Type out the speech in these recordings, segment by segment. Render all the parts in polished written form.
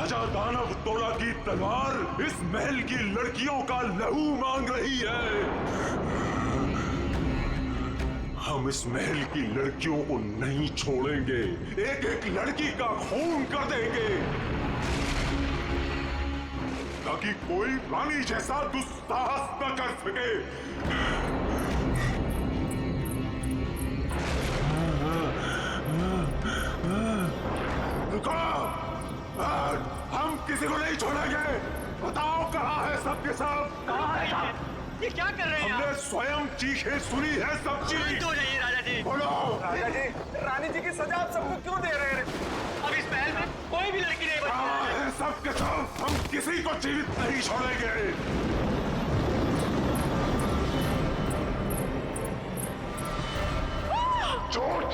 राजा दानव तोला की तलवार इस महल की लड़कियों का लहू मांग रही है। हम इस महल की लड़कियों को नहीं छोड़ेंगे, एक एक लड़की का खून कर देंगे ताकि कोई रानी जैसा दुस्साहस न कर सके। रुको, हम किसी को नहीं छोड़ेंगे। बताओ कहाँ है सबके सब? कहाँ है साहब? ये क्या कर रहे हैं? हमने स्वयं चीखें सुनी है सब चीज। शांत हो जाइए राजा जी। बोलो। राजा जी, रानी जी की सजा आप सबको क्यों दे रहे हैं? अब इस महल में कोई भी लड़की नहीं कहाँ बची। है सबके सब? हम किसी को जीवित नहीं छोड़ेंगे। झूठ,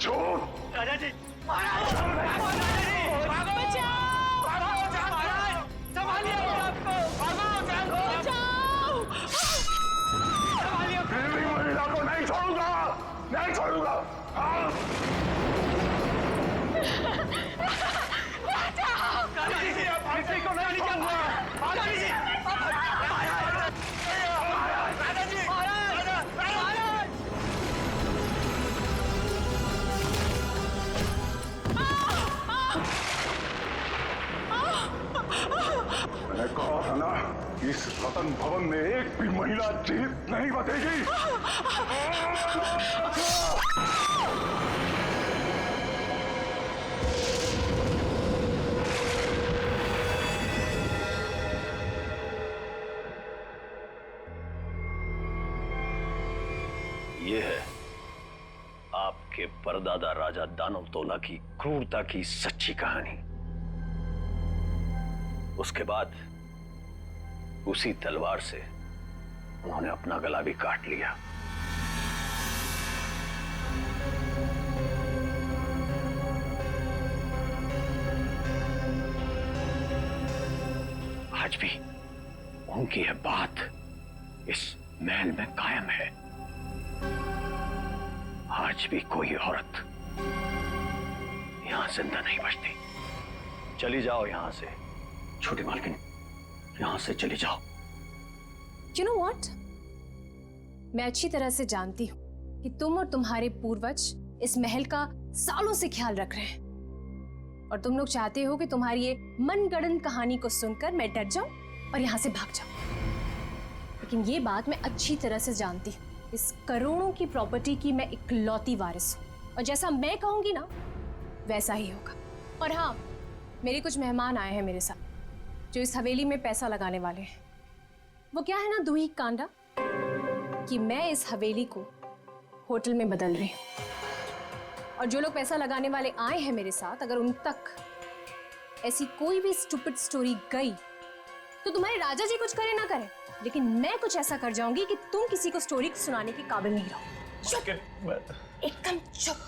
झूठ। राजा जी, महाराज, राजा जी, भागो, बचाओ, भागो, महाराज, संभालिए अपने आप को, भागो, जान को, बचाओ, संभालिए। देवी महिला को नहीं छोड़ूंगा, नहीं छोड़ूंगा। राजा जी, आप किसी को नहीं छोड़ूंगा। राजा जी, राजा जी, महाराज। मैंने कहा था ना, इस रतन भवन में एक भी महिला जीवित नहीं बचेगी। ये है आपके परदादा राजा दानव तोला की क्रूरता की सच्ची कहानी। उसके बाद उसी तलवार से उन्होंने अपना गला भी काट लिया। आज भी उनकी यह बात इस महल में कायम है। आज भी कोई औरत यहां जिंदा नहीं बचती। चली जाओ यहां से छोटी मालकिन, यहां से चली जाओ। You know what? मैं अच्छी तरह से जानती हूं कि तुम और तुम्हारे पूर्वज इस महल का सालों से ख्याल रख रहे हैं और तुम लोग चाहते हो कि तुम्हारी ये मनगढ़ंत कहानी को सुनकर मैं डर जाऊं और यहां से भाग जाऊं। लेकिन ये बात मैं अच्छी तरह से जानती हूं, इस करोड़ों की प्रॉपर्टी की मैं इकलौती वारिस हूं और जैसा मैं कहूंगी ना वैसा ही होगा। और हाँ, मेरे कुछ मेहमान आए हैं मेरे साथ जो इस हवेली में पैसा लगाने वाले हैं। वो क्या है ना दूही कांडा कि मैं इस हवेली को होटल में बदल रही हूं और जो लोग पैसा लगाने वाले आए हैं मेरे साथ, अगर उन तक ऐसी कोई भी स्टूपिड स्टोरी गई तो तुम्हारे राजा जी कुछ करे ना करे, लेकिन मैं कुछ ऐसा कर जाऊंगी कि तुम किसी को स्टोरी सुनाने के काबिल नहीं रहो। चुप, एकदम चुप।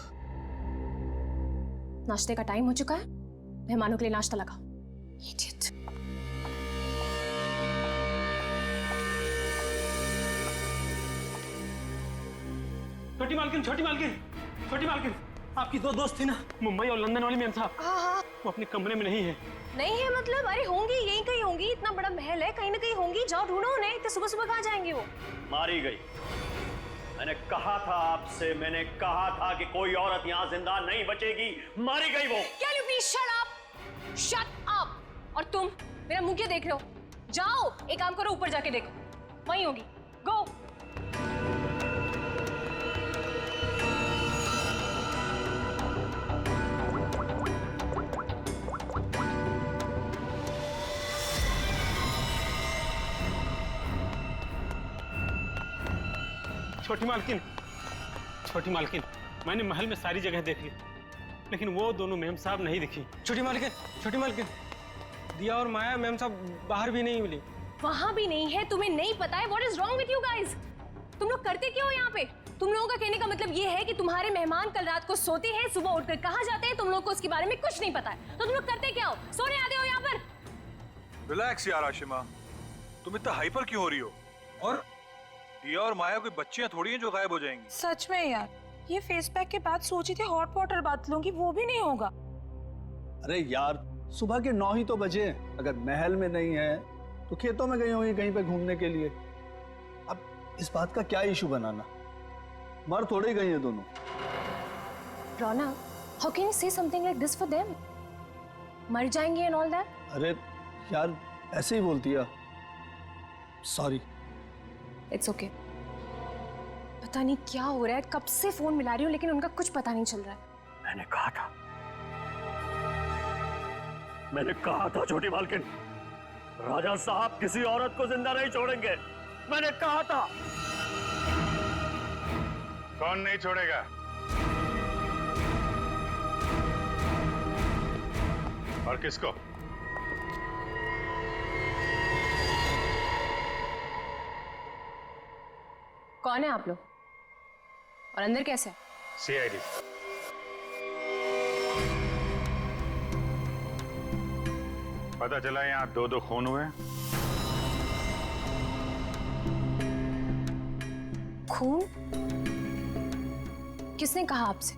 नाश्ते का टाइम हो चुका है, मेहमानों के लिए नाश्ता लगाओ। Idiot. छोटी मालकिन, छोटी मालकिन, छोटी मालकिन, आपकी दो दोस्त थी ना, मुंबई और लंदन वाली मैम साहब। हाँ, वो अपने कमरे में नहीं है। नहीं है मतलब? अरे होंगी, यहीं कहीं होंगी, इतना बड़ा महल है, कहीं ना कहीं होंगी। जाओ ढूंढो उन्हें। इतने सुबह सुबह कहाँ जाएंगे वो? मारी गई। मैंने कहा था आपसे, मैंने कहा था कि कोई औरत यहाँ जिंदा नहीं बचेगी। मारी गई वो। Can you please shut up? Shut up! और तुम मेरा मुंह क्या देख रहे हो? जाओ, एक काम करो, ऊपर जाके देखो, वहीं होगी। गो। छोटी मालकिन, छोटी मालकिन, मैंने महल में सारी जगह देख ली, लेकिन वो दोनों मैम साहब नहीं दिखी। छोटी मालकिन, दिया और माया मैम साहब बाहर भी नहीं मिली। वहां भी नहीं है? तुम्हें नहीं पता है? What is wrong with you guys? तुम लोग करते क्यों हो यहाँ पे? तुम लोगों का कहने का मतलब ये है कि तुम्हारे मेहमान कल रात को सोते हैं, सुबह उठकर कहाँ जाते हैं, तुम लोग को उसके बारे में कुछ नहीं पता है। तो तुम लोग करते क्या हो? सोने आते हो यहाँ पर? रिलैक्स यार आशिमा, तुम इतना हाइपर क्यों हो रही हो? और दिया और माया कोई बच्चियां थोड़ी हैं जो गायब हो जाएंगी। सच में यार, ये फेस पैक के बाद सोची थी हॉट वाटर बात लूंगी, वो भी नहीं होगा। अरे यार सुबह के 9 ही तो बजे हैं। अगर महल में नहीं है तो खेतों में गई होंगी कहीं पे घूमने के लिए। अब इस बात का क्या इशू बनाना, मर थोड़े गई हैं दोनों। रौनक, how can you say something like this for them? मर जाएंगे and all that? अरे यार ऐसे ही बोलती है। सॉरी। It's okay. पता नहीं क्या हो रहा है, कब से फोन मिला रही हूँ लेकिन उनका कुछ पता नहीं चल रहा है। मैंने कहा था छोटी मालकिन, राजा साहब किसी औरत को जिंदा नहीं छोड़ेंगे। मैंने कहा था। कौन नहीं छोड़ेगा? और किसको? कौन है आप लोग और अंदर कैसे है? सीआईडी। पता चला यहाँ 2-2 खून हुए। खून? किसने कहा आपसे?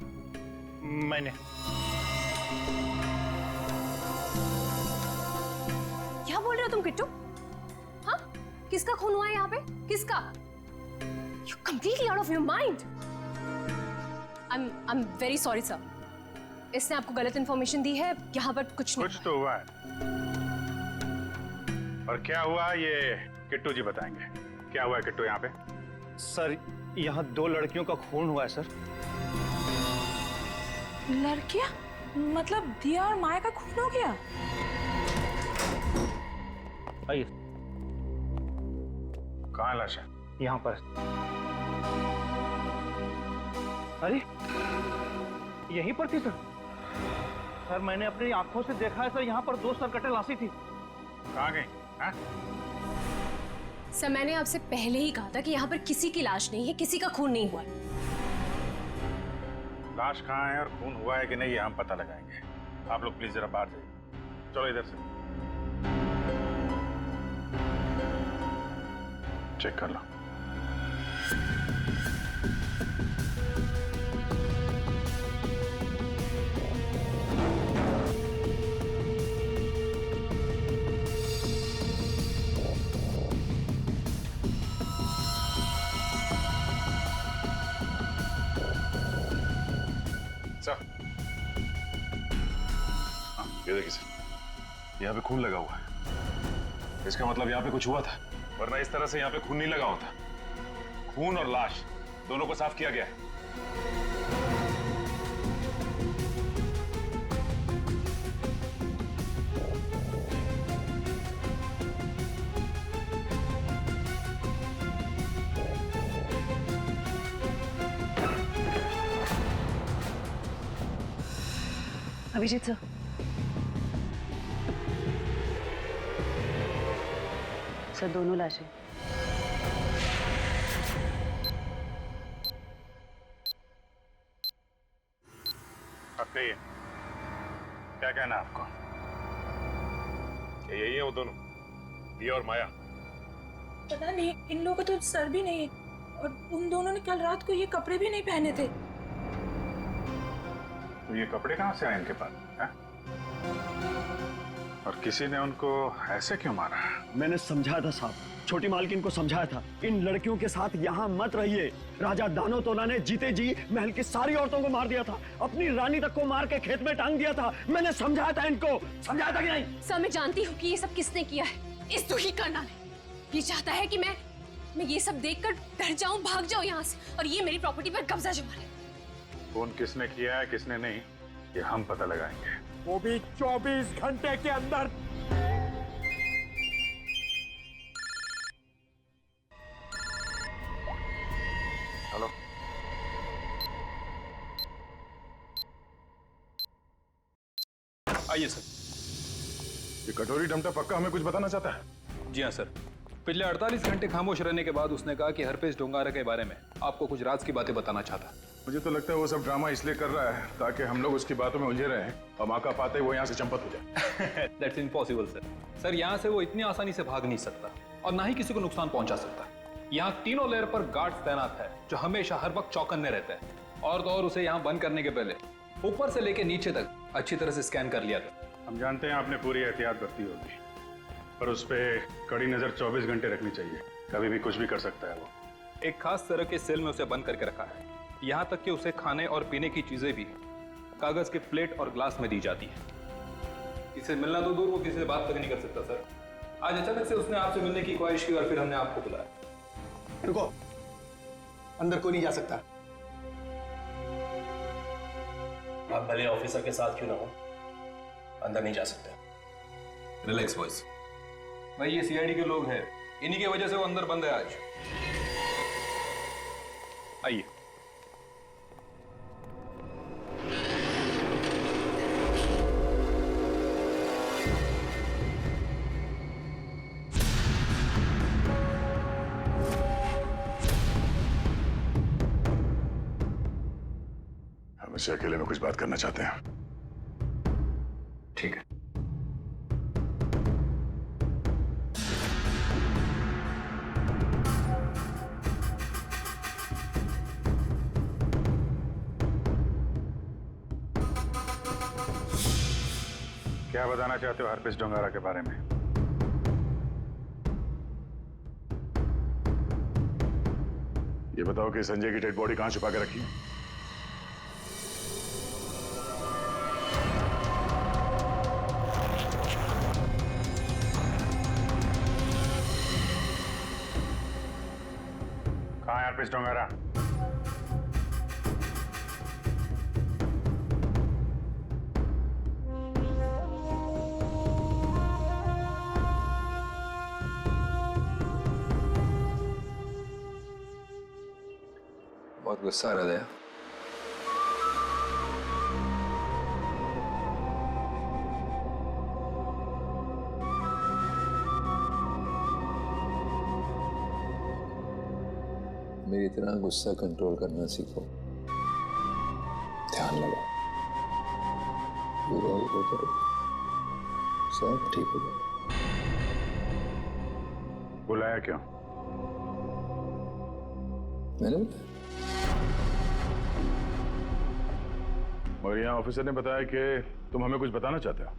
मैंने। क्या बोल रहे हो तुम किट्टू? हाँ? किसका खून हुआ है यहाँ पे? किसका? You're completely out of your mind. I'm very sorry sir. इसने आपको गलत इंफॉर्मेशन दी है। यहाँ पर कुछ नहीं। कुछ तो हुआ है। और क्या हुआ ये किट्टू जी बताएंगे। क्या हुआ है किट्टू यहाँ पे? सर यहाँ 2 लड़कियों का खून हुआ है सर। लड़कियां? मतलब दिया और माया का खून हो गया? आइए। कहाँ लाश है? यहाँ पर। अरे यहीं पर थी सर। सर मैंने अपनी आंखों से देखा है सर, यहाँ पर 2 सरकटे लाशी थी। कहाँ गई? हाँ? सर मैंने आपसे पहले ही कहा था कि यहाँ पर किसी की लाश नहीं है, किसी का खून नहीं हुआ। लाश कहाँ है और खून हुआ है कि नहीं ये हम पता लगाएंगे। आप लोग प्लीज जरा बाहर जाइए। चलो इधर से चेक कर लो। ये देखिए सर, यहाँ पे खून लगा हुआ है। इसका मतलब यहाँ पे कुछ हुआ था, वरना इस तरह से यहाँ पे खून नहीं लगा होता। खून और लाश दोनों को साफ किया गया है। अभिजीत सर, सर दोनों लाशें। अब कहिए क्या कहना है आपको? क्या यही है वो दोनों, दिया और माया? पता नहीं, इन लोगों को तो सर भी नहीं है और उन दोनों ने कल रात को ये कपड़े भी नहीं पहने थे। तो ये कपड़े कहाँ से आए इनके पास है? और किसी ने उनको ऐसे क्यों मारा? मैंने समझाया था साहब, छोटी मालकिन को समझाया था, इन लड़कियों के साथ यहाँ मत रहिए। राजा दानोतोला ने जीते जी महल की सारी औरतों को मार दिया था, अपनी रानी तक को मार के खेत में टांग दिया था। मैंने समझाया था इनको, समझाया था कि नहीं? सर मैं जानती हूँ कि ये सब किसने किया है। इस दुखी करना ने ये चाहता है कि मैं ये सब देखकर डर जाऊं, भाग जाऊं यहाँ से और ये मेरी प्रॉपर्टी पर कब्जा जमा ले। खून किसने किया है किसने नहीं ये हम पता लगाएंगे, वो भी 24 घंटे के अंदर। हेलो, आइए सर। ये कटोरी डमटा पक्का हमें कुछ बताना चाहता है? जी हाँ सर, पिछले 48 घंटे खामोश रहने के बाद उसने कहा कि हरपेश डोंगारा के बारे में आपको कुछ राज की बातें बताना चाहता है। मुझे तो लगता है वो सब ड्रामा इसलिए कर रहा है ताकि हम लोग उसकी बातों में उलझे रहें और मौका पाते ही वो यहाँ से चंपत हो जाए। That's impossible sir. सर यहाँ से वो इतनी आसानी से भाग नहीं सकता और ना ही किसी को नुकसान पहुंचा सकता। यहाँ तीनों लेयर पर गार्ड्स तैनात है जो हमेशा हर वक्त चौकन्ने रहते हैं। और तो और उसे यहाँ बंद करने के पहले ऊपर से लेकर नीचे तक अच्छी तरह से स्कैन कर लिया था। हम जानते हैं आपने पूरी एहतियात बरती होगी, पर उस पर कड़ी नजर 24 घंटे रखनी चाहिए। कभी भी कुछ भी कर सकता है वो। एक खास तरह के सेल में उसे बंद करके रखा है। यहाँ तक कि उसे खाने और पीने की चीजें भी कागज के प्लेट और ग्लास में दी जाती है। किसी से मिलना तो दूर, वो किसी से बात तक नहीं कर सकता सर। आज अचानक से उसने आपसे मिलने की ख्वाहिश की और फिर हमने आपको बुलाया। रुको, अंदर कोई नहीं जा सकता। आप भले ऑफिसर के साथ क्यों ना हो, अंदर नहीं जा सकते। Relax boys. भाई ये सीआईडी के लोग हैं, इन्हीं की वजह से वो अंदर बंद है आज। आइए। हम इससे अकेले में कुछ बात करना चाहते हैं। ठीक है। क्या बताना चाहते हो हरप्रीत डोंगारा के बारे में? ये बताओ कि संजय की डेड बॉडी कहां छुपा के रखी? कहाँ है हरप्रीत डोंगारा? बहुत गुस्सा आ रहा है। मेरी तरह गुस्सा कंट्रोल करना सीखो, ध्यान लगाओ, वो करो, सब ठीक हो जाएगा। बुलाया क्यों? मैंने बताया। और यहाँ ऑफिसर ने बताया कि तुम हमें कुछ बताना चाहते हो।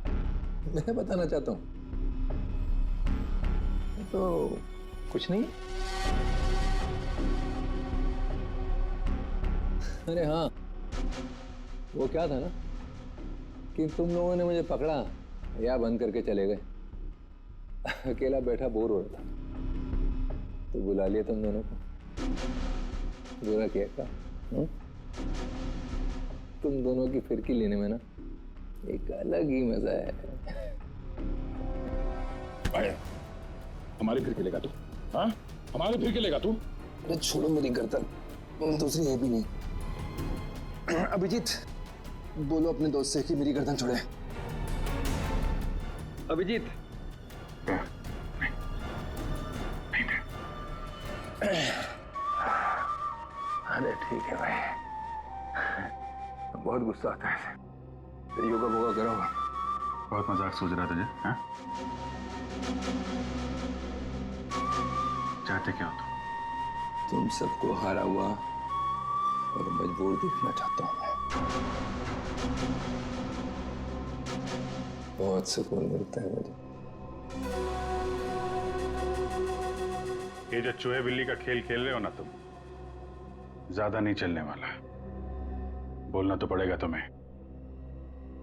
मैं बताना चाहता हूँ तो कुछ नहीं। अरे हाँ, वो क्या था ना कि तुम लोगों ने मुझे पकड़ा या बंद करके चले गए। अकेला बैठा बोर हो रहा था तो बुला लिया तुम दोनों को। बुरा किया क्या? तुम दोनों की फिरकी लेने में ना एक अलग ही मजा है। हमारी फिरकी लेगा तू? हाँ, हमारी फिरकी लेगा तू? अरे छोड़ो मेरी गर्दन, दूसरी है भी नहीं। अभिजीत, बोलो अपने दोस्त से कि मेरी गर्दन छोड़े। अभिजीत, अरे ठीक है भाई, बहुत गुस्सा आता है। तो योगा वोगा करो। बहुत मजाक सूझ रहा तुझे? हाँ? चाहते क्या हो तुम सबको हारा हुआ और मजबूर देखना चाहता हूं मैं। बहुत सुकून मिलता है मुझे। ये जो चूहे बिल्ली का खेल खेल रहे हो ना तुम, ज्यादा नहीं चलने वाला। बोलना तो पड़ेगा तुम्हें,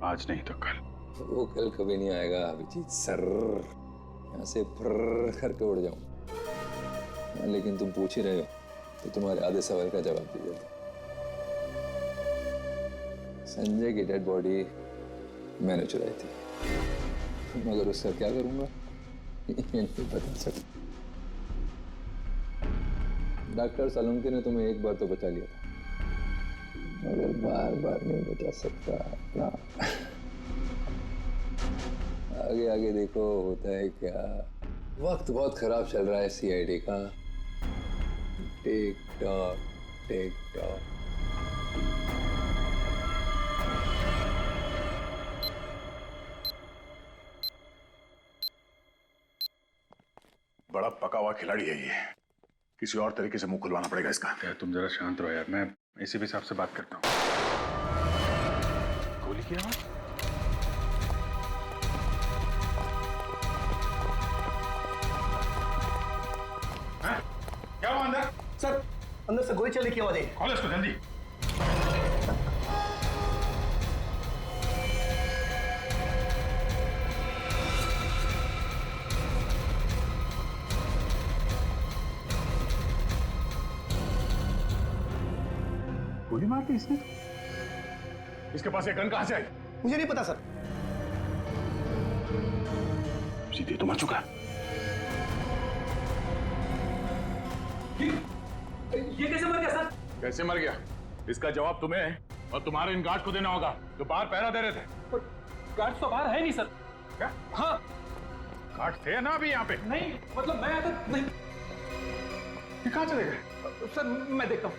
आज नहीं तो कल। वो कल कभी नहीं आएगा अभिजीत सर, यहाँ से फर्र करके उड़ जाऊं। लेकिन तुम पूछ ही रहे हो तो तुम्हारे आधे सवाल का जवाब दे देता। संजय की डेड बॉडी मैंने चुराई थी, मगर उसका क्या करूंगा ये नहीं बता सकता। डॉक्टर सालुंके ने तुम्हें एक बार तो बचा लिया था, मगर बार बार नहीं बचा सकता ना। आगे आगे देखो होता है क्या। वक्त बहुत खराब चल रहा है सीआईडी का। Tick tock tick tock. बड़ा पका हुआ खिलाड़ी है ये, किसी और तरीके से मुंह खुलवाना पड़ेगा इसका। यार तुम जरा शांत रहो यार, मैं एसीपी साहब से बात करता हूँ। गोली की आवाज? अंदर से गोली चले की आवाज आई। खोलो इसको जल्दी। गोली मार दी इसने? इसके पास ये गन कहां से आई? मुझे नहीं पता सर। सीधे तो मर चुका है। ये कैसे मर गया सर? कैसे मर गया इसका जवाब तुम्हें और तुम्हारे इन गार्ड को देना होगा जो बाहर पहरा दे रहे थे। गार्ड तो बाहर है नहीं सर। क्या? हाँ गार्ड थे ना अभी यहाँ पे? नहीं, मतलब मैं तो नहीं। ये कहाँ चले गए? सर मैं देखता हूँ।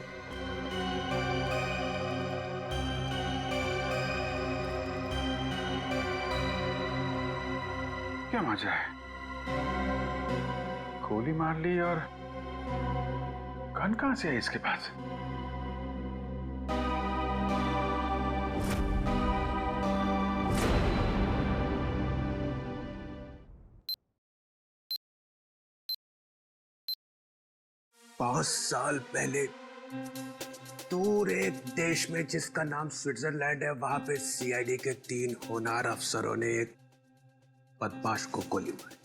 क्या मजा है? गोली मार ली और गन कहां से है इसके पास? पांच साल पहले दूर एक देश में जिसका नाम स्विट्जरलैंड है, वहां पे सीआईडी के 3 होनहार अफसरों ने एक बदमाश को गोली मारी।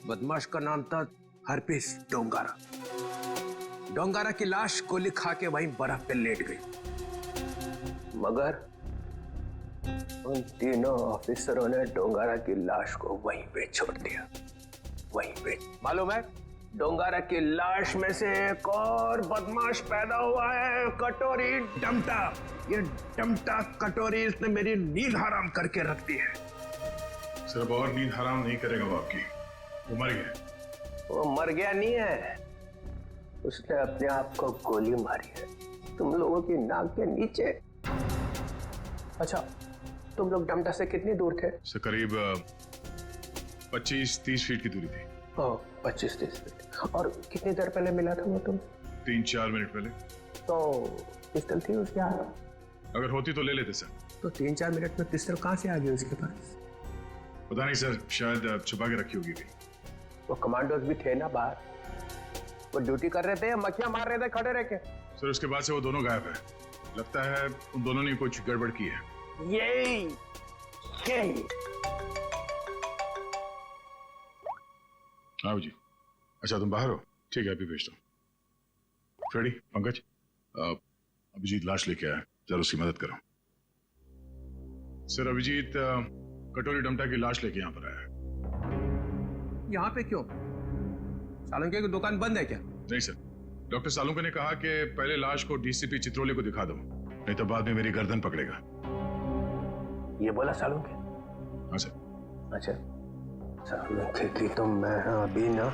बदमाश का नाम था हरपीस डोंगारा। डोंगारा की लाश गोली खा के वहीं बर्फ पे लेट गई, मगर उन तीनों ऑफिसरों ने डोंगारा की लाश को वहीं पे छोड़ दिया। वहीं पे मालूम है, डोंगारा की लाश में से एक और बदमाश पैदा हुआ है, कटोरी डमटा। ये डमटा कटोरी इसने मेरी नींद हराम करके रख दी है। सिर्फ और नींद हराम नहीं करेगा वो आपकी, वो मर गया। वो मर गया नहीं है, उसने अपने आप को गोली मारी है, तुम लोगों की नाक के नीचे। अच्छा, तुम लोग डमटा से कितनी दूर थे? से करीब 25-30 फीट की दूरी थी। 25-30 फीट। और कितनी देर पहले मिला था वो तुम? 3-4 मिनट पहले। तो पिस्टल थी उसके हाथ? अगर होती तो ले लेते सर। तो 3-4 मिनट में पिस्टल कहां से आ गई उसके पास? पता नहीं सर, शायद छुपा के रखी होगी। वो कमांडोज भी थे ना बाहर, वो ड्यूटी कर रहे थे या मक्खियां मार रहे थे खड़े रह के? सर उसके बाद से वो दोनों गायब है। लगता है उन दोनों ने कुछ गड़बड़ की है। यही हाँ जी। अच्छा तुम बाहर हो? ठीक है, अभी भेजता हूँ। फ्रेडी, पंकज, अभिजीत लाश लेके आया, जरा उसकी मदद करो। सर अभिजीत कटोरी डमटा की लाश लेके यहाँ पर आया है। यहाँ पे क्यों? सालुंके की दुकान बंद है क्या? नहीं सर, डॉक्टर सालुंके ने कहा कि पहले लाश को डीसीपी चित्रोले को दिखा दो, नहीं तो बाद में मेरी गर्दन पकड़ेगा। ये बोला सालुंके? हाँ सर। अच्छा, सालुंके की तो मैं अभी ना।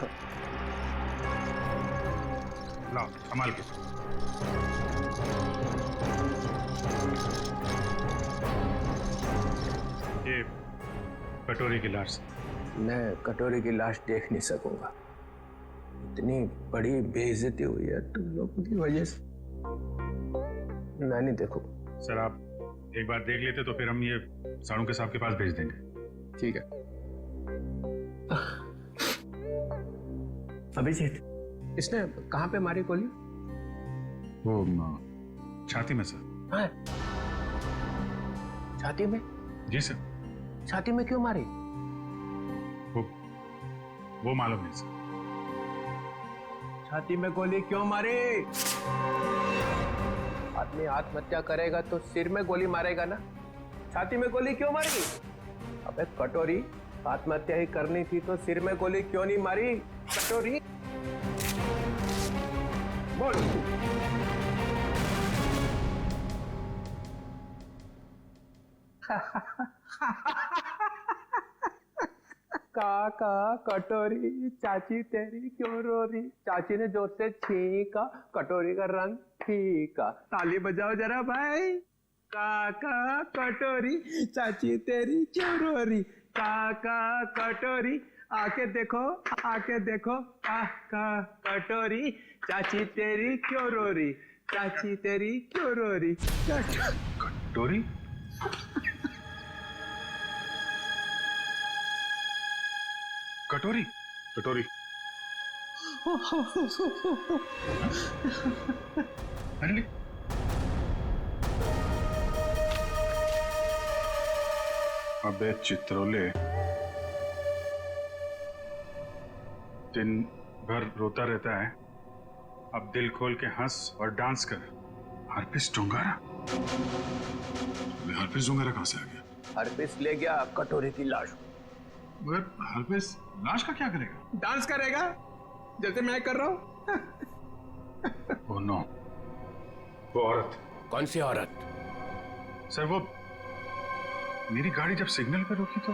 लाओ संभाल के। ये कटोरी की लाश। मैं कटोरी की लाश देख नहीं सकूंगा, इतनी बड़ी बेइज्जती हुई है तुम लोगों की वजह से, मैं नहीं देखूंगा। सर आप एक बार देख लेते तो फिर हम ये सालुंके साहब के पास भेज देंगे। ठीक है। अभिजीत, इसने कहां पे मारी गोली? वो छाती में सर। हाँ? छाती में? जी सर। छाती में क्यों मारी? वो मालूम नहीं सर। छाती में गोली क्यों मारी? आदमी आत्महत्या करेगा तो सिर में गोली मारेगा ना, छाती में गोली क्यों मारी? अबे कटोरी, आत्महत्या ही करनी थी तो सिर में गोली क्यों नहीं मारी? कटोरी बोल। काका कटोरी, चाची तेरी क्यों रो रही? चाची ने जोर से छींका, कटोरी का रंग फीका। ताली बजाओ जरा भाई। काका कटोरी, चाची तेरी क्यों रो रही? काका कटोरी, आके देखो, आके देखो। काका कटोरी, चाची तेरी क्यों रो रही? चाची तेरी क्यों रो रही? कटोरी? कटोरी? कटोरी अरे अबे चित्रोले, दिन भर रोता रहता है, अब दिल खोल के हंस और डांस कर। हरपिस डोंगारा? हरपिस डोंगारा कहां से आ गया? हरपिस ले गया कटोरे की लाश। मगर हरपिस लाश का क्या करेगा? डांस करेगा जैसे मैं कर रहा हूँ। ओह नो, वो औरत। कौन सी औरत? सर वो मेरी गाड़ी जब सिग्नल पे रुकी तो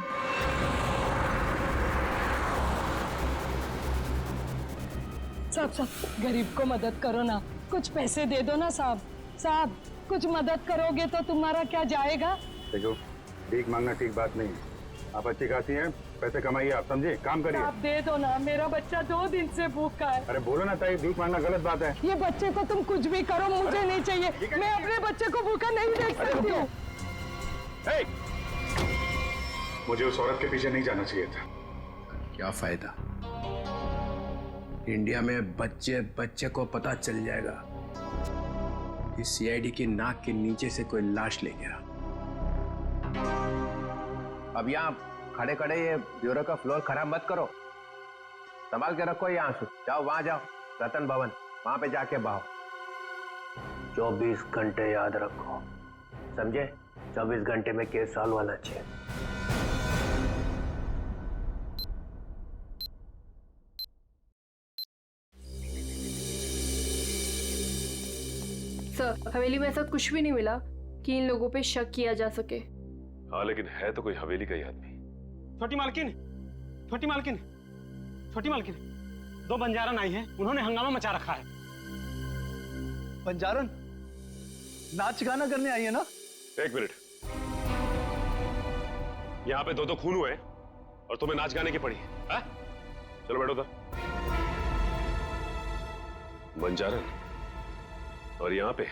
साहब गरीब को मदद करो ना, कुछ पैसे दे दो ना साहब। साहब कुछ मदद करोगे तो तुम्हारा क्या जाएगा? देखो, भीख मांगना ठीक बात नहीं है। आप अच्छी खाती हैं, पैसे कमाइए, आप समझे, काम करिए। आप दे दो ना, मेरा बच्चा 2 दिन से भूखा है। अरे बोलो ना ताई, भीख मांगना गलत बात है। ये बच्चे को तुम कुछ भी करो, मुझे नहीं चाहिए। मैं अपने बच्चे को भूखा नहीं देख सकती हूँ। मुझे उस औरत के पीछे नहीं जाना चाहिए था। क्या फायदा? इंडिया में बच्चे बच्चे को पता चल जाएगा कि सीआईडी की नाक के नीचे से कोई लाश ले गया। अब यहाँ खड़े खड़े ये ब्यूरो का फ्लोर खराब मत करो, संभाल के रखो ये आंसू। जाओ वहां जाओ, रतन भवन, वहां पे जाके बहाओ। 24 घंटे याद रखो, समझे? 24 घंटे में केस सॉल्व होना चाहिए। सर, हवेली में ऐसा कुछ भी नहीं मिला कि इन लोगों पे शक किया जा सके। हाँ, लेकिन है तो कोई हवेली का ही आदमी। छोटी मालकिन, छोटी मालकिन, छोटी मालकिन, 2 बंजारन आई हैं, उन्होंने हंगामा मचा रखा है। बंजारन नाच गाना करने आई है ना? 1 मिनट, यहाँ पे 2 खून हुए और तुम्हें नाच गाने की पड़ी है? चलो बैठो उधर। बंजारन और यहाँ पे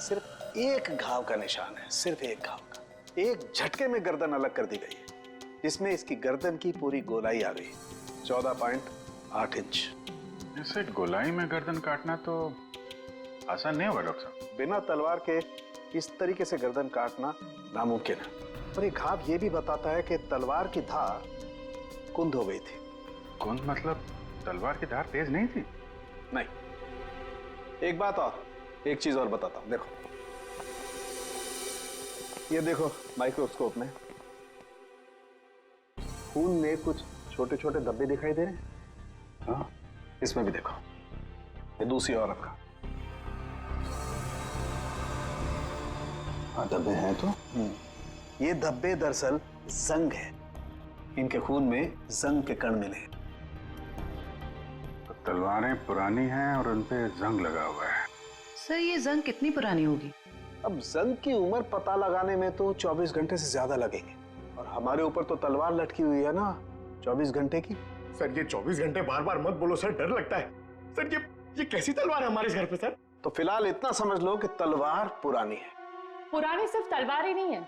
सिर्फ एक घाव का निशान है, सिर्फ एक घाव का। एक झटके में गर्दन अलग कर दी गई है, जिसमें इसकी गर्दन की पूरी गोलाई आ गई, 14.8 इंच। जैसे गोलाई में गर्दन काटना तो आसान नहीं होगा डॉक्टर साहब। बिना तलवार के इस तरीके से गर्दन काटना नामुमकिन है। और ये घाव ये भी बताता है कि तलवार की धार कुंद हो गई थी। कुंद मतलब तलवार की धार तेज नहीं थी? नहीं। एक बात और, एक चीज और बताता हूं, देखो ये देखो माइक्रोस्कोप में खून में कुछ छोटे छोटे धब्बे दिखाई दे रहे हैं। हाँ, इसमें भी देखो, ये दूसरी औरत का। हाँ, धब्बे हैं तो। ये धब्बे दरअसल जंग है, इनके खून में जंग के कण मिले। तो तलवारें पुरानी हैं और उनपे जंग लगा हुआ है। सर, ये जंग कितनी पुरानी होगी? अब जंग की उम्र पता लगाने में तो 24 घंटे से ज्यादा लगेंगे, और हमारे ऊपर तो तलवार लटकी हुई है ना 24 घंटे की। सर ये 24 घंटे बार बार मत बोलो सर, डर लगता है। सर ये कैसी तलवार है हमारे घर पे सर? तो फिलहाल इतना समझ लो कि तलवार पुरानी है। पुरानी सिर्फ तलवार ही नहीं है,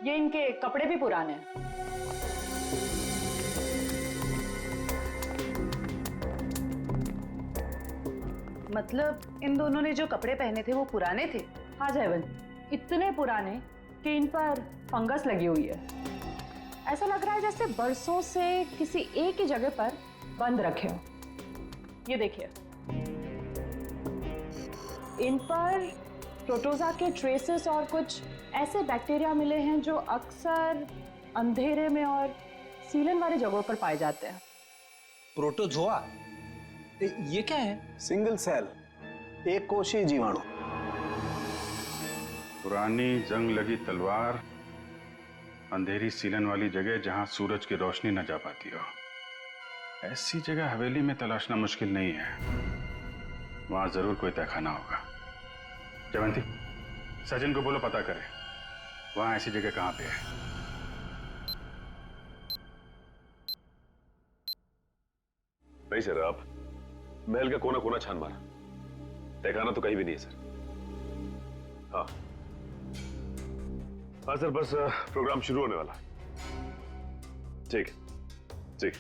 ये इनके कपड़े भी पुराने हैं। मतलब इन दोनों ने जो कपड़े पहने थे वो पुराने थे? हाँ जयवंत, इतने पुराने कि इन पर फंगस लगी हुई है। ऐसा लग रहा है जैसे बरसों से किसी एक ही जगह पर बंद रखे हो। ये देखिए, इन पर प्रोटोजा के ट्रेसेस और कुछ ऐसे बैक्टीरिया मिले हैं जो अक्सर अंधेरे में और सीलन वाली जगहों पर पाए जाते हैं। प्रोटोजोआ? ये क्या है? सिंगल सेल, एक कोशीय जीवाणु। पुरानी जंग लगी तलवार, अंधेरी सीलन वाली जगह जहां सूरज की रोशनी न जा पाती हो। ऐसी जगह हवेली में तलाशना मुश्किल नहीं है। वहां जरूर कोई तहखाना होगा। जयवंती, सचिन को बोलो पता करे वहां ऐसी जगह कहां पे है। नहीं सर, आप महल का कोना कोना छान मारा, तहखाना तो कहीं भी नहीं है सर। हाँ हाँ सर, बस प्रोग्राम शुरू होने वाला है। ठीक ठीक।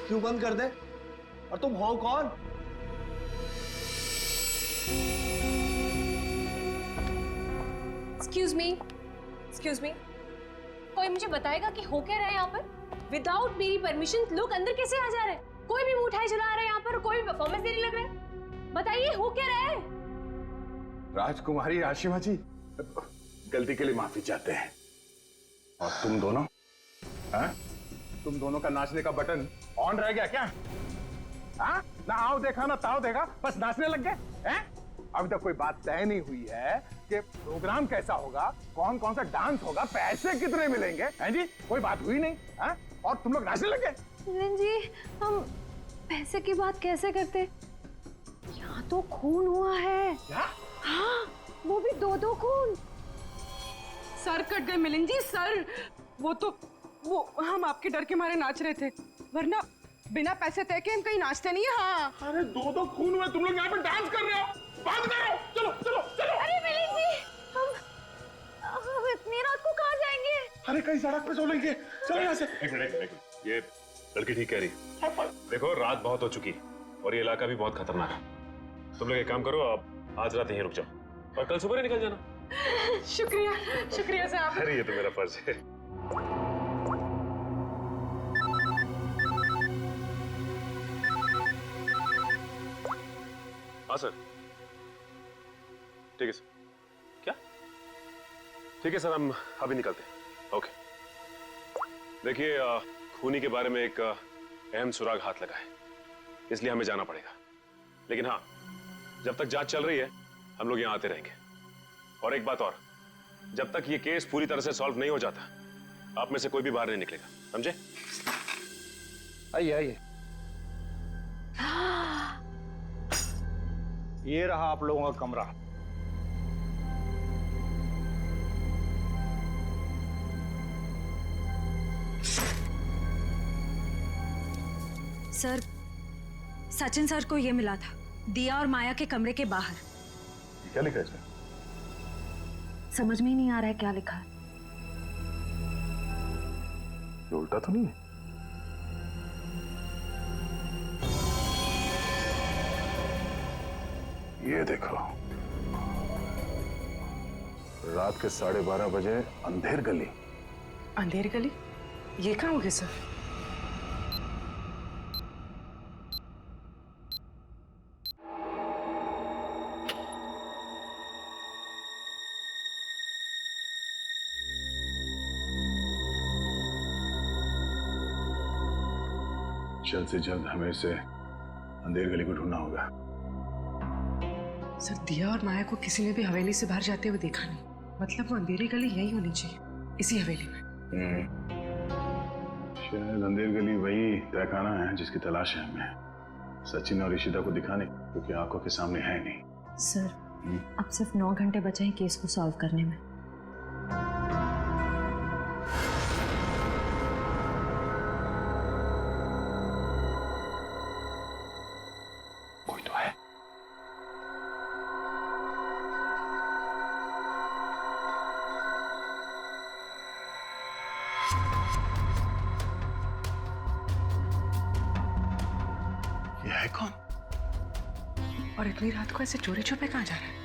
क्यों बंद कर दे? और तुम हो कौन? एक्सक्यूज मी, कोई मुझे बताएगा कि हो क्या रहा है यहाँ पर? विदाउट मेरी परमिशन लोग अंदर कैसे आ जा रहे हैं? कोई भी मिठाई चला रहा है यहाँ पर, कोई भी परफॉर्मेंस देने लग रहा है। बताइए हो क्या रहा है? राजकुमारी आशिमा जी, गलती के लिए माफी चाहते हैं। और तुम दोनों, हाँ? तुम दोनों का नाचने का बटन ऑन रह गया क्या? हाँ? ना आओ देखा ना ताओ देखा, बस नाचने लग गए हैं? अभी तक कोई बात तय नहीं हुई है कि प्रोग्राम कैसा होगा, कौन कौन सा डांस होगा, पैसे कितने मिलेंगे, हैं जी? कोई बात हुई नहीं, हाँ? और तुम लोग नाचने लग गए? मिलन जी, हम पैसे की बात कैसे करते? यहाँ तो खून हुआ है। क्या? हाँ, वो भी 2-2 खून। सर कट गए मिलन जी, सर। वो हम आपके डर के मारे नाच रहे थे, वरना बिना पैसे तय के हम कहीं नाचते नहीं है। हाँ। अरे 2-2 खून हुए, तुम लोग यहाँ पे डांस कर रहे हो? बंद करो, चलो चलो चलो। अरे मिलन जी, हम इतनी रात को कहाँ जाएंगे? अरे कहीं सड़क पे सोलेंगे, चलो यहाँ से। एक मिनट, ये लड़की ठीक कह रही है। देखो रात बहुत हो चुकी है और ये इलाका भी बहुत खतरनाक है। तुम लोग एक काम करो, आप आज रात यहीं रुक जाओ और कल सुबह ही निकल जाना। शुक्रिया साहब। अरे ये तो मेरा फर्ज है। हाँ सर, ठीक है सर। क्या? ठीक है सर, हम अभी निकलते हैं। ओके। देखिए, खूनी के बारे में एक अहम सुराग हाथ लगा है, इसलिए हमें जाना पड़ेगा। लेकिन हाँ, जब तक जांच चल रही है हम लोग यहाँ आते रहेंगे। और एक बात और, जब तक ये केस पूरी तरह से सॉल्व नहीं हो जाता आप में से कोई भी बाहर नहीं निकलेगा, समझे? आइए आइए। ये रहा आप लोगों का कमरा। सर, सचिन सर को ये मिला था, दिया और माया के कमरे के बाहर। क्या लिखा है इसमें? समझ में ही नहीं आ रहा है क्या लिखा है। ये उल्टा तो नहीं है? ये देखो, रात के 12:30 बजे अंधेर गली। अंधेर गली? ये कहाँ होगी सर? जल्द से जल्द हमें इसे अंधेर गली को ढूंढना होगा। सर, दिया और माया को किसी ने भी हवेली से बाहर जाते हुए देखा नहीं, मतलब वो अंधेरी गली यही होनी चाहिए, इसी हवेली में। शायद अंधेर गली वही तहखाना है जिसकी तलाश है हमें। सचिन और ईशिता को दिखाने, क्योंकि आंखों के सामने है नहीं। सर, अब सिर्फ 9 घंटे बचे हैं केस को सॉल्व करने में। कोई तो है। ये है कौन? और इतनी रात को ऐसे चोरी छुपे कहाँ जा रहा है?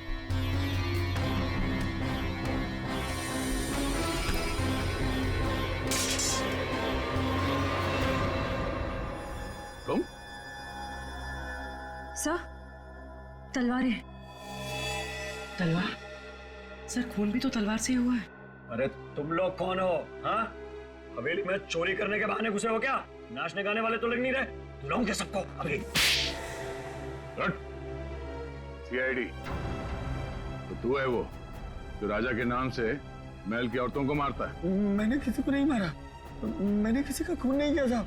तुम? सर, तलवारें। तलवार? सर, खून भी तो तलवार से ही हुआ है। अरे तुम लोग कौन हो? हाँ, हवेली में चोरी करने के बहाने घुसे हो क्या? नाचने गाने वाले तो लग नहीं रहे। बुलाऊंगे सबको अभी। सीआईडी तो तू है वो जो राजा के नाम से महल की औरतों को मारता है? मैंने किसी को नहीं मारा, मैंने किसी का खून नहीं किया साहब।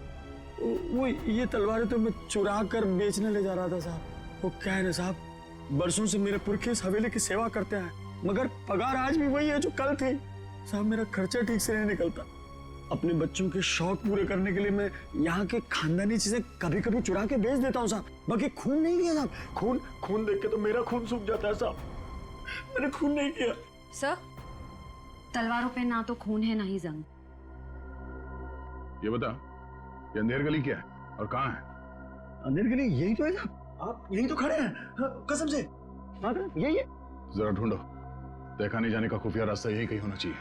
वो ये तलवारें तो मैं चुरा कर बेचने ले जा रहा था साहब। वो क्या है ना साहब, बरसों से मेरे पुरखे इस हवेली की सेवा करते हैं, मगर पगार आज भी वही है जो कल थी साहब। मेरा खर्चा ठीक से नहीं निकलता। अपने बच्चों के शौक पूरे करने के लिए मैं यहाँ के खानदानी चीजें कभी कभी चुरा के बेच देता हूँ साहब। बाकी खून नहीं किया साहब। खून देख के तो मेरा खून सूख जाता है साहब। मैंने खून नहीं किया। सर, तलवारों पे ना तो खून है ना ही जंग। ये बता, ये अंधेर गली क्या है और कहाँ है? अंधेर गली यही तो है साहब, आप यही तो खड़े हैं। कसम से यही है। जरा ढूंढो, देखा नहीं जाने का खुफिया रास्ता यही कहीं होना चाहिए।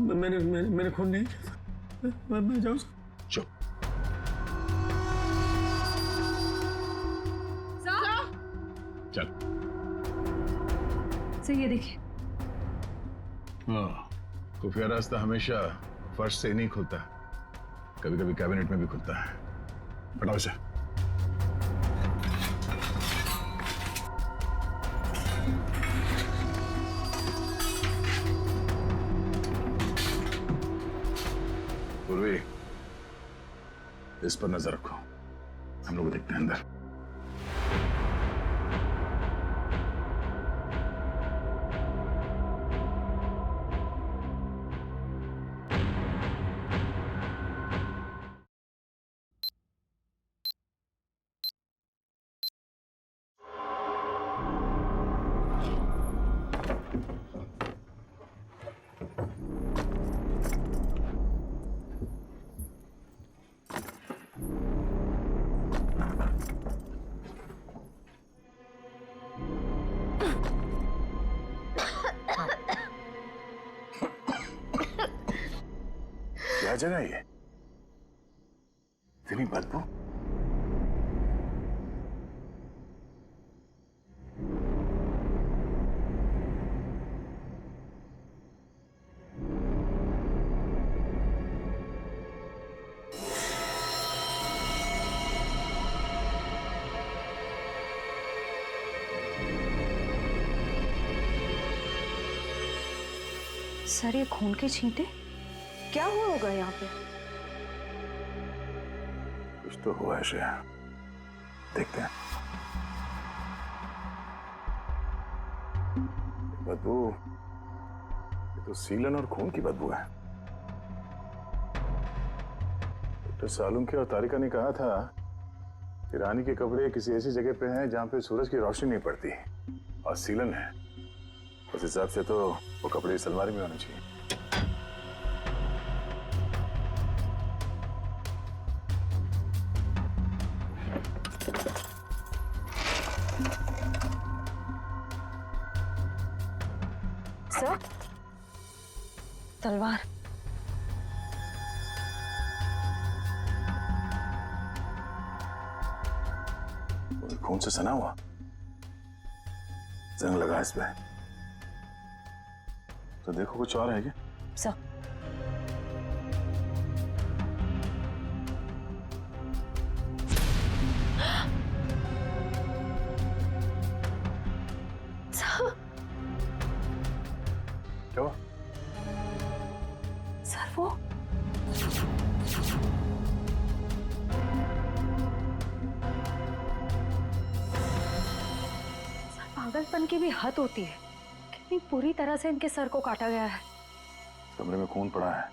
मैंने खून नहीं किया। मैं जाऊँ? चुप। चल। सर ये देखिए। हाँ, खुफिया रास्ता हमेशा फर्श से नहीं खुलता, कभी कभी कैबिनेट में भी खुलता है। हटाओ इसे। पूर्वी, इस पर नजर रखो, हम लोग देखते हैं अंदर। क्या जगह है ये? इतनी बदबू? सर ये खून के छींटे क्या हुआ होगा यहाँ पे? कुछ तो हुआ है श्रेया, देखते हैं। बदबू, ये तो सीलन और खून की बदबू है। डॉक्टर सालुंखे और तारिका ने कहा था कि रानी के कपड़े किसी ऐसी जगह पे हैं जहां पे सूरज की रोशनी नहीं पड़ती और सीलन है। उस हिसाब से तो वो कपड़े इस अलमारी में होने चाहिए। सर, तलवार। खून से सना हुआ, जंग लगा इस पे। तो देखो कुछ और है क्या? सर, क्या हुआ? सर वो पागलपन की भी हद होती है। कितनी पूरी तरह से इनके सर को काटा गया है। कमरे में खून पड़ा है,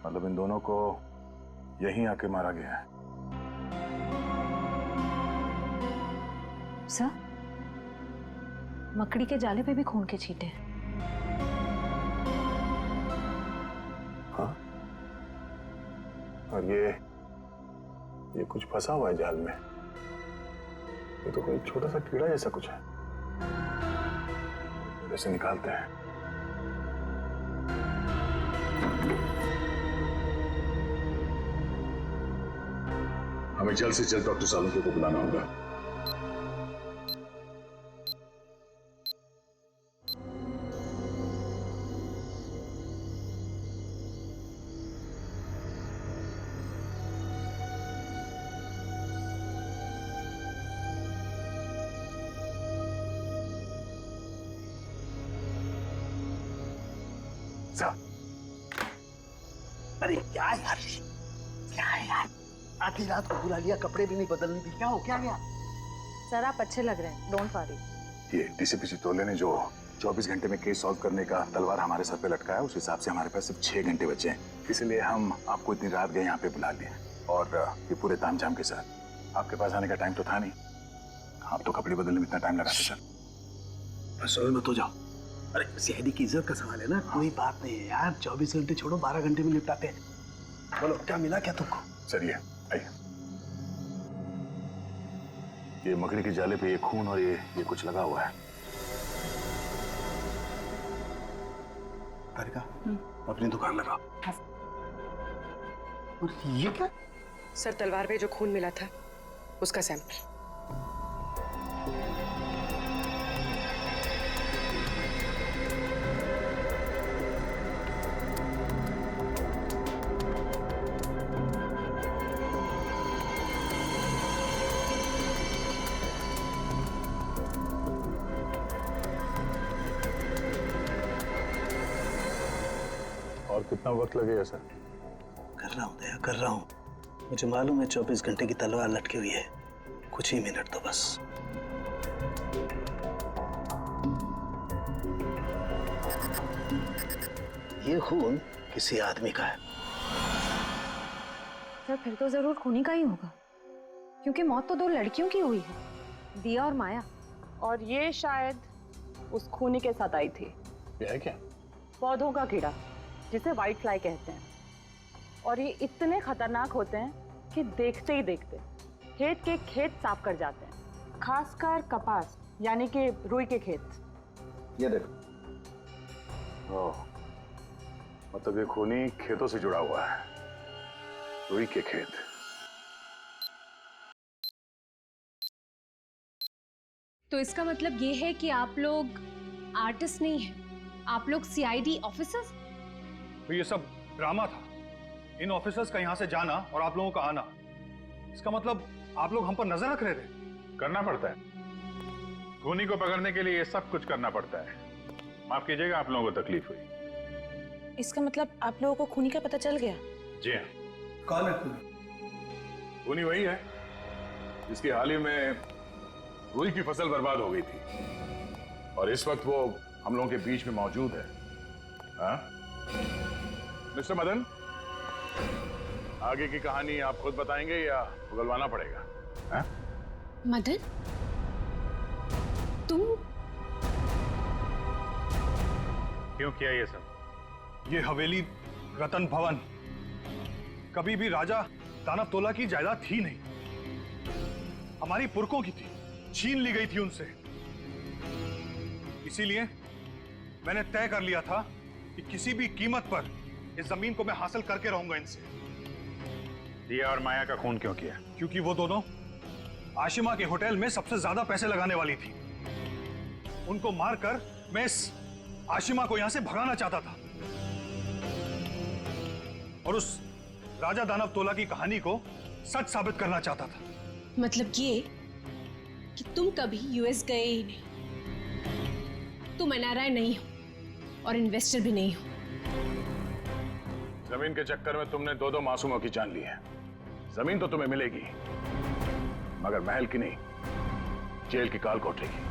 मतलब इन दोनों को यहीं आके मारा गया है। सर, मकड़ी के जाले पे भी खून के छींटे हैं। हाँ? और ये कुछ फंसा हुआ है जाल में। ये तो कोई छोटा सा कीड़ा जैसा कुछ है। इसे निकालते हैं। हमें जल्द से जल्द डॉक्टर सालुंखे को बुलाना होगा। अरे क्या यार, क्या है यार, आधी रात को बुला लिया, कपड़े भी नहीं बदलने दी, क्या हो क्या गया? सर आप अच्छे लग रहे हैं, डोंट वरी। ये डीसीपी चितौले ने जो 24 घंटे में केस सॉल्व करने का तलवार हमारे सर पे लटकाया, उस हिसाब से हमारे पास सिर्फ 6 घंटे बचे हैं, इसलिए हम आपको इतनी रात गए यहाँ पे बुला लिए और ये पूरे तामझाम के साथ। आपके पास आने का टाइम तो था नहीं, आप तो कपड़े बदलने में इतना टाइम लगाते सर। बस मत हो जाओ। अरे सीआईडी की इज्जत का सवाल है ना, कोई बात नहीं है यार, 24 घंटे छोड़ो, 12 घंटे में निपटाते हैं। बोलो क्या मिला क्या तुमको? सर ये आइए, ये मकड़ी के जाले पे ये खून और ये कुछ लगा हुआ है। तारिका, अपनी दुकान लगा। और ये क्या? सर तलवार पे जो खून मिला था उसका सैंपल। और कितना वक्त लगेगा सर? कर रहा हूँ दया, कर रहा हूँ। मुझे मालूम है 24 घंटे की तलवार लटकी हुई है, कुछ ही मिनट तो बस। ये खून किसी आदमी का है। सर फिर तो जरूर खूनी का ही होगा, क्योंकि मौत तो 2 लड़कियों की हुई है, दिया और माया। और ये शायद उस खूनी के साथ आई थी। ये है क्या? पौधों का कीड़ा जिसे व्हाइट फ्लाई कहते हैं, और ये इतने खतरनाक होते हैं कि देखते ही देखते खेत के खेत साफ कर जाते हैं, खासकर कपास यानी कि रुई के खेत। ये देखो, मतलब ये खूनी खेतों से जुड़ा हुआ है, रुई के खेत। तो इसका मतलब ये है कि आप लोग आर्टिस्ट नहीं हैं, आप लोग सीआईडी ऑफिसर्स? तो ये सब ड्रामा था, इन ऑफिसर्स का यहाँ से जाना और आप लोगों का आना। इसका मतलब आप लोग हम पर नजर रख रहे थे। करना पड़ता है, खूनी को पकड़ने के लिए ये सब कुछ करना पड़ता है। माफ कीजिएगा, आप लोगों को तकलीफ हुई। इसका मतलब आप लोगों को खूनी का पता चल गया? जी हाँ। कौन है खूनी? खूनी वही है जिसकी हाल ही में रुई की फसल बर्बाद हो गई थी और इस वक्त वो हम लोगों के बीच में मौजूद है। हाँ? मिस्टर मदन, आगे की कहानी आप खुद बताएंगे या उगलवाना पड़ेगा? हाँ? मदन, तुम क्यों किया ये सब? ये हवेली रतन भवन कभी भी राजा दानव तोला की जायदाद थी नहीं, हमारी पुरखों की थी, छीन ली गई थी उनसे। इसीलिए मैंने तय कर लिया था कि किसी भी कीमत पर इस जमीन को मैं हासिल करके रहूंगा इनसे। दिया और माया का खून क्यों किया? क्योंकि वो दोनों आशिमा के होटल में सबसे ज्यादा पैसे लगाने वाली थी। उनको मारकर मैं इस आशिमा को यहां से भगाना चाहता था और उस राजा दानव तोला की कहानी को सच साबित करना चाहता था। मतलब ये कि तुम कभी यूएस गए ही नहीं, तुम एनआरआई नहीं हो और इन्वेस्टर भी नहीं हो। जमीन के चक्कर में तुमने 2 मासूमों की जान ली है। जमीन तो तुम्हें मिलेगी, मगर महल की नहीं, जेल की काल कोठरी की।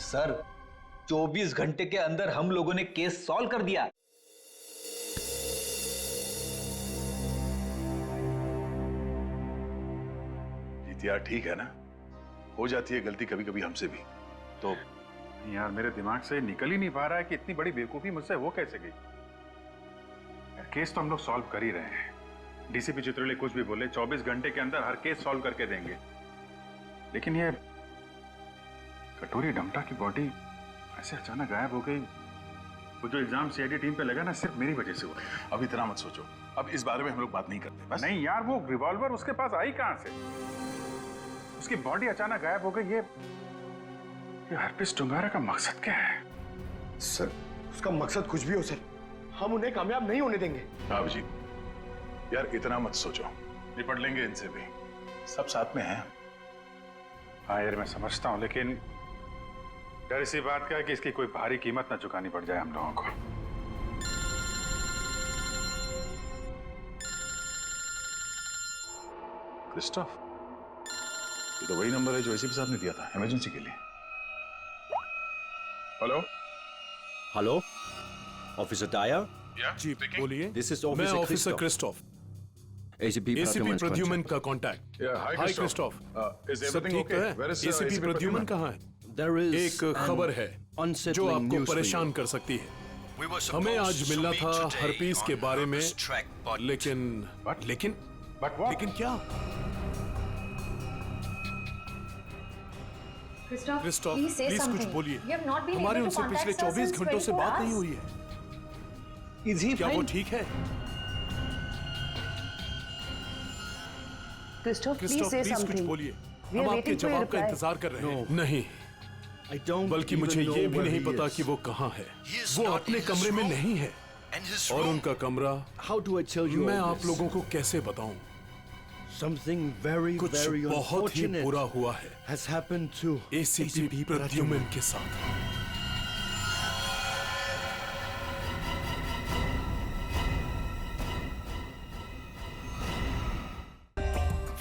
सर 24 घंटे के अंदर हम लोगों ने केस सॉल्व कर दिया। यार ठीक है ना, हो जाती है गलती कभी कभी हमसे भी। तो यार मेरे दिमाग से निकल ही नहीं पा रहा है कि इतनी बड़ी बेवकूफी मुझसे वो कैसे गई। केस तो हम लोग सॉल्व कर ही रहे हैं। डीसीपी चित्रोले कुछ भी बोले, 24 घंटे के अंदर हर केस सॉल्व करके देंगे, लेकिन ये कटोरी डमटा की बॉडी ऐसे अचानक गायब हो गई। वो जो इल्जाम सीआईडी टीम पे लगा ना, सिर्फ मेरी वजह से हुआ। अब इतना मत सोचो, अब इस बारे में हम लोग बात नहीं करते बस। नहीं यार, वो रिवॉल्वर उसके पास आई कहां से? उसकी बॉडी अचानक गायब हो गई। ये हरपिस टुंगारा का मकसद क्या है? सर उसका मकसद कुछ भी हो सर, हम उन्हें कामयाब नहीं होने देंगे। अभिजीत यार इतना मत सोचो, निपट लेंगे इनसे भी, सब साथ में हैं। हाँ यार मैं समझता हूँ, लेकिन डर इसी बात का है कि इसकी कोई भारी कीमत ना चुकानी पड़ जाए हम लोगों को। क्रिस्टोफ, ये तो वही नंबर है जो एसीपी साहब ने दिया था इमरजेंसी के लिए। Hello hello, officer Dyer. जी बोलिए। दिस इज मैं ऑफिसर क्रिस्टोफ, एसीपी प्रद्युमन का कांटेक्ट। हाय क्रिस्टोफ, सब ठीक है? एसीपी प्रद्युमन कहाँ है? एक खबर है जो आपको परेशान कर सकती है। हमें आज मिलना था हरपीस के बारे में, लेकिन क्या? क्रिस्टोफ प्लीज कुछ बोलिए। हमारी उनसे पिछले 24 घंटों से बात नहीं हुई है। क्या वो ठीक है? क्रिस्टोफ प्लीज कुछ बोलिए। हम आपके जवाब का इंतजार कर रहे हैं। नहीं, बल्कि मुझे ये भी नहीं पता कि वो कहाँ है। वो अपने कमरे में नहीं है और उनका कमरा मैं आप लोगों को कैसे बताऊं? कुछ बहुत ही बुरा हुआ है एसीपी प्रद्युमन के साथ।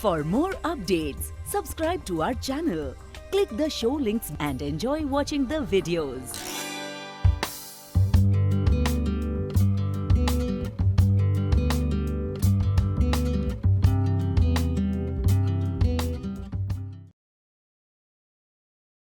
For more updates, subscribe to our channel, click the show links and enjoy watching the videos.